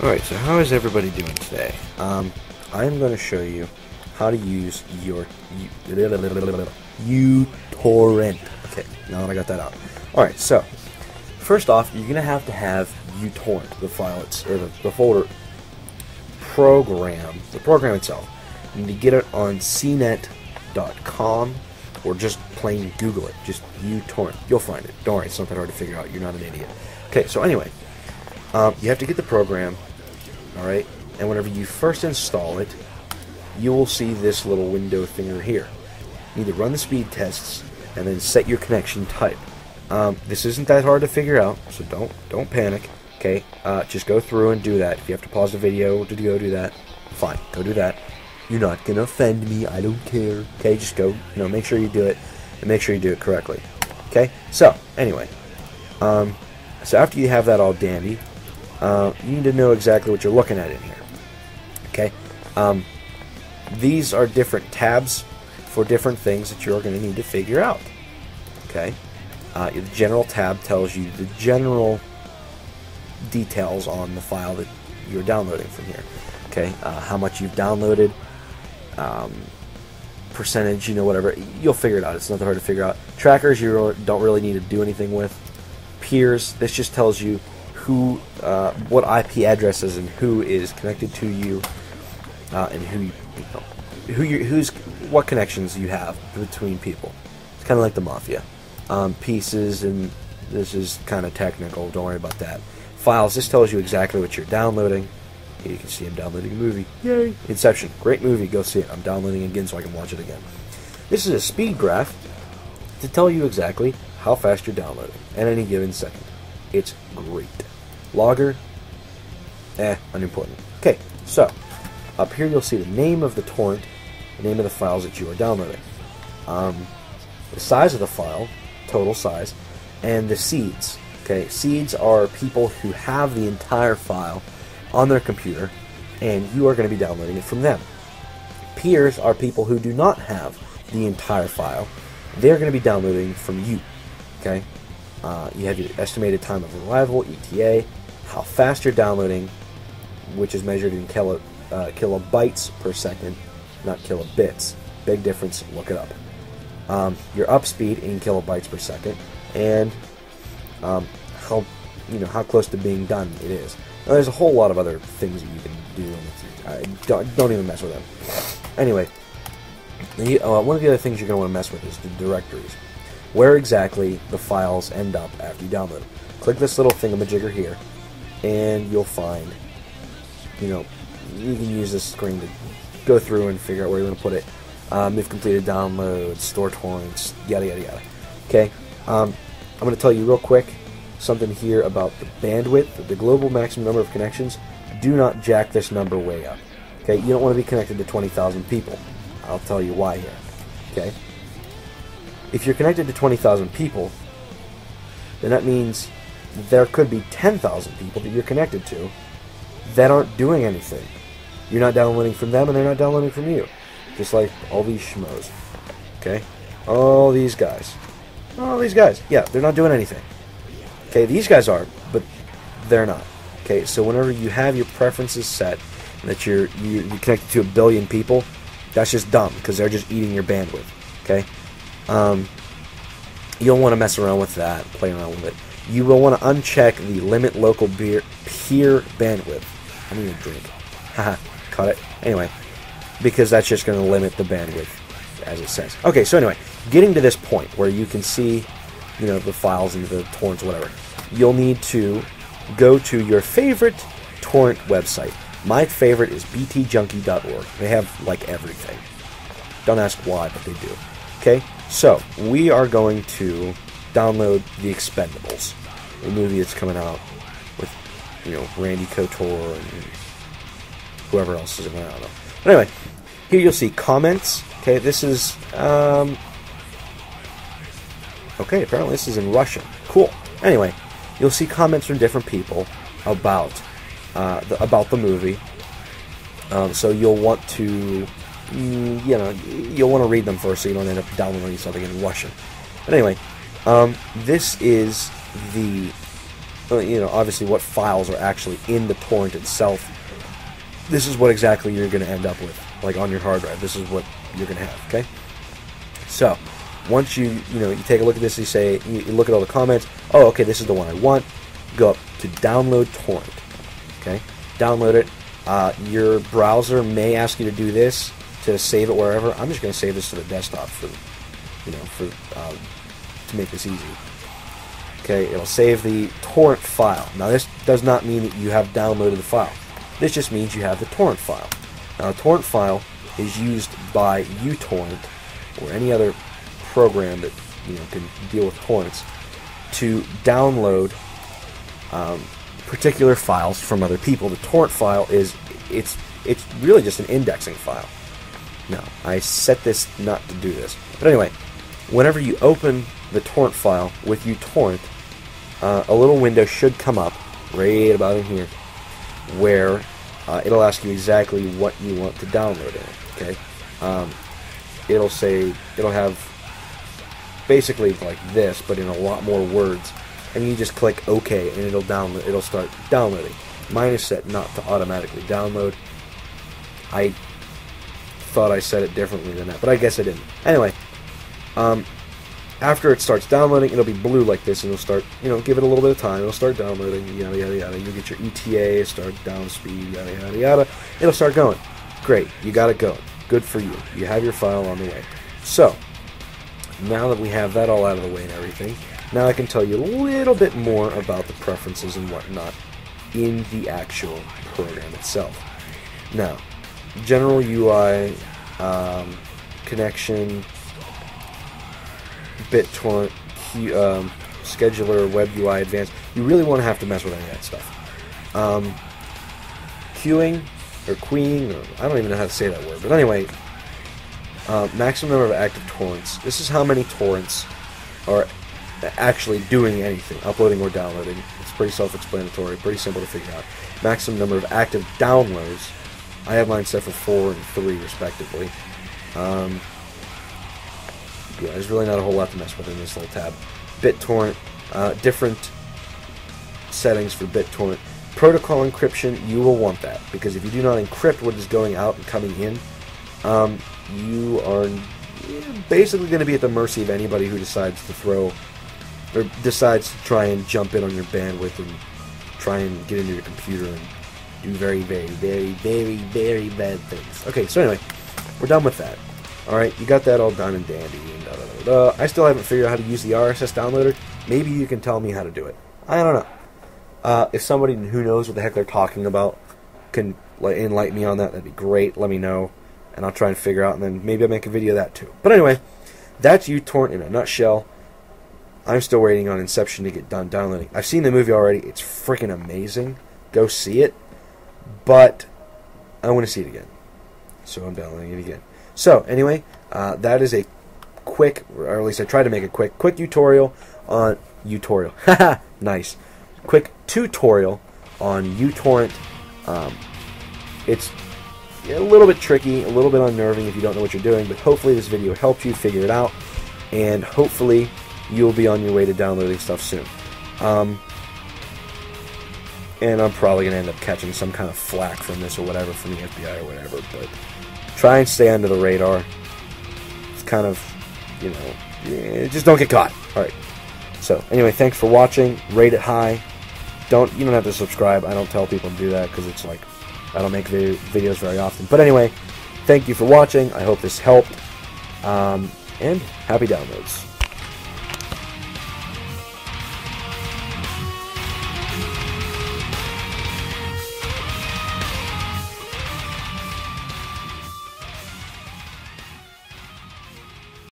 Alright, so how is everybody doing today? I'm going to show you how to use your uTorrent. Okay, now that I got that out. Alright, so first off, you're going to have uTorrent, the file, or the folder program, the program itself. You need to get it on cnet.com or just plain Google it. Just uTorrent. You'll find it. Don't worry, it's not that hard to figure out. You're not an idiot. Okay, so anyway, you have to get the program. Alright, and whenever you first install it, you will see this little window thing here. You need to run the speed tests and then set your connection type. This isn't that hard to figure out, so don't panic. Okay, just go through and do that. If you have to pause the video to go do that, fine, go do that. You're not gonna offend me. I don't care. Okay, just go. Make sure you do it and make sure you do it correctly. Okay. So anyway, so after you have that all dandy. You need to know exactly what you're looking at in here. Okay? These are different tabs for different things that you're going to need to figure out. Okay? The general tab tells you the general details on the file that you're downloading from here. Okay? How much you've downloaded, percentage, whatever. You'll figure it out. It's not that hard to figure out. Trackers, you don't really need to do anything with. Peers, this just tells you what IP addresses and who is connected to you, and what connections you have between people. It's kind of like the mafia. Pieces, and this is kind of technical. Don't worry about that. Files. This tells you exactly what you're downloading. Here you can see I'm downloading a movie. Yay! Inception. Great movie. Go see it. I'm downloading it again so I can watch it again. This is a speed graph to tell you exactly how fast you're downloading at any given second. It's great. Logger, unimportant. Okay, so up here you'll see the name of the torrent, the name of the files that you are downloading, the size of the file, total size, and the seeds. Okay, seeds are people who have the entire file on their computer, and you are going to be downloading it from them. Peers are people who do not have the entire file. They're going to be downloading from you. Okay, you have your estimated time of arrival, ETA, how fast you're downloading, which is measured in kilobytes per second, not kilobits. Big difference, look it up. Your up speed in kilobytes per second, and how close to being done it is. Now, there's a whole lot of other things that you can do. Don't even mess with them. Anyway, one of the other things you're going to want to mess with is the directories. Where exactly the files end up after you download them. Click this little thingamajigger here, and you'll find, you can use this screen to go through and figure out where you want to put it. If completed downloads, store torrents, yada yada yada. Okay, I'm going to tell you real quick something here about the bandwidth, the global maximum number of connections. Do not jack this number way up. Okay, you don't want to be connected to 20,000 people. I'll tell you why here. Okay. If you're connected to 20,000 people, then that means there could be 10,000 people that you're connected to that aren't doing anything. You're not downloading from them, and they're not downloading from you. Just like all these schmoes. Okay? All these guys. Yeah, they're not doing anything. Okay, these guys are, but they're not. Okay, so whenever you have your preferences set that you're connected to 1 billion people, that's just dumb, because they're just eating your bandwidth. Okay? You don't want to mess around with that, play around with it. You will want to uncheck the limit local peer bandwidth. I need a drink. Haha, caught it. Anyway, because that's just going to limit the bandwidth, as it says. Okay, so anyway, getting to this point where you can see, the files and the torrents, whatever, you'll need to go to your favorite torrent website. My favorite is btjunkie.org. They have, like, everything. Don't ask why, but they do. Okay, so we are going to download The Expendables, the movie that's coming out with, Randy Couture and whoever else is in there, I don't know. But anyway, here you'll see comments. Okay, this is, okay, apparently this is in Russian. Cool. Anyway, you'll see comments from different people about the movie. So you'll want to, you'll want to read them first so you don't end up downloading something in Russian. But anyway, this is the you know, obviously what files are actually in the torrent itself, this is what exactly you're going to end up with, like on your hard drive. This is what you're going to have, okay? So, once you take a look at this, you look at all the comments, oh, okay, this is the one I want, go up to download torrent, okay? Download it. Your browser may ask you to do this to save it wherever. I'm just going to save this to the desktop to make this easy. Okay, it'll save the torrent file. Now this does not mean that you have downloaded the file. This just means you have the torrent file. Now a torrent file is used by uTorrent or any other program that can deal with torrents to download particular files from other people. The torrent file it's really just an indexing file. Now I set this not to do this, but anyway, whenever you open the torrent file with uTorrent, a little window should come up right about in here where it'll ask you exactly what you want to download in it. Okay, it'll have basically like this, but in a lot more words, and you just click OK, and it'll start downloading. Mine is set not to automatically download. I thought I set it differently than that, but I guess I didn't. Anyway, after it starts downloading, it'll be blue like this, and it'll start, give it a little bit of time. It'll start downloading, yada yada yada. You'll get your ETA, start down speed, yada yada yada. It'll start going. Great, you got it going. Good for you. You have your file on the way. So, now that we have that all out of the way and everything, now I can tell you a little bit more about the preferences and whatnot in the actual program itself. Now, general UI, connection, BitTorrent, scheduler, web UI advanced. You really won't have to mess with any of that stuff. Queuing, or queuing, or I don't even know how to say that word, but anyway, maximum number of active torrents. This is how many torrents are actually doing anything, uploading or downloading. It's pretty self-explanatory, pretty simple to figure out. Maximum number of active downloads. I have mine set for 4 and 3 respectively. Yeah, there's really not a whole lot to mess with in this little tab. BitTorrent, different settings for BitTorrent. Protocol encryption, you will want that, because if you do not encrypt what is going out and coming in, you are basically going to be at the mercy of anybody who decides to decides to try and jump in on your bandwidth and try and get into your computer and do very, very, very, very, very bad things. Okay, so anyway, we're done with that. Alright, you got that all done and dandy. And da, da, da, da. I still haven't figured out how to use the RSS downloader. Maybe you can tell me how to do it. I don't know. If somebody who knows what the heck they're talking about can enlighten me on that, that'd be great. Let me know, and I'll try and figure out, and then maybe I'll make a video of that too. But anyway, that's uTorrent in a nutshell. I'm still waiting on Inception to get done downloading. I've seen the movie already. It's freaking amazing. Go see it. But I want to see it again, so I'm downloading it again. So anyway, that is a quick, or at least I tried to make a quick tutorial on uTorrent. Haha, nice. Quick tutorial on uTorrent. It's a little bit tricky, a little bit unnerving if you don't know what you're doing, but hopefully this video helped you figure it out, and hopefully you'll be on your way to downloading stuff soon. And I'm probably going to end up catching some kind of flack from this or whatever from the FBI or whatever, but try and stay under the radar. It's kind of, just don't get caught. Alright. So, anyway, thanks for watching. Rate it high. You don't have to subscribe. I don't tell people to do that because it's like, I don't make videos very often. But anyway, thank you for watching. I hope this helped. And happy downloads.